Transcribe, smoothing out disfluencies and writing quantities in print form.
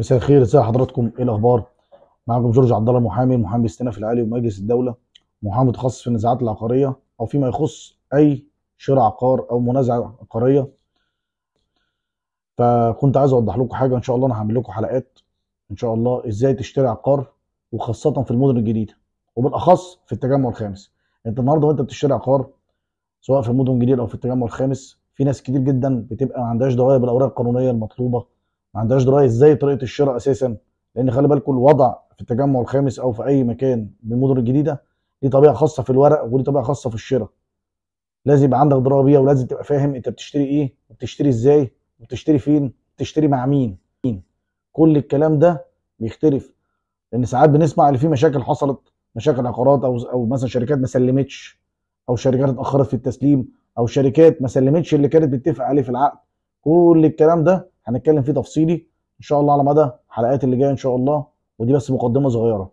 مساء الخير، ازي حضراتكم؟ ايه الاخبار؟ معاكم جورج عبد الله، محامي باستئناف العالي ومجلس الدوله، محامي متخصص في النزاعات العقاريه او فيما يخص اي شراء عقار او منازعه عقاريه. فكنت عايز اوضح لكم حاجه. ان شاء الله انا هعمل لكم حلقات ان شاء الله ازاي تشتري عقار، وخاصه في المدن الجديده وبالاخص في التجمع الخامس. انت النهارده وانت بتشتري عقار سواء في المدن الجديده او في التجمع الخامس، في ناس كتير جدا بتبقى ما عندهاش درايه بالاوراق القانونيه المطلوبه، ما عندهاش درايه ازاي طريقه الشراء اساسا. لان خلي بالكم الوضع في التجمع الخامس او في اي مكان من المدن الجديده ليه طبيعه خاصه في الورق وليه طبيعه خاصه في الشراء. لازم يبقى عندك درايه بيها، ولازم تبقى فاهم انت بتشتري ايه وبتشتري ازاي وبتشتري فين، بتشتري مع مين. كل الكلام ده بيختلف، لان ساعات بنسمع ان في مشاكل حصلت، مشاكل عقارات او مثلا شركات ما سلمتش، او شركات اتاخرت في التسليم، او شركات ما سلمتش اللي كانت بتتفق عليه في العقد. كل الكلام ده هنتكلم فيه تفصيلي ان شاء الله على مدى الحلقات اللي جايه ان شاء الله. ودي بس مقدمه صغيره.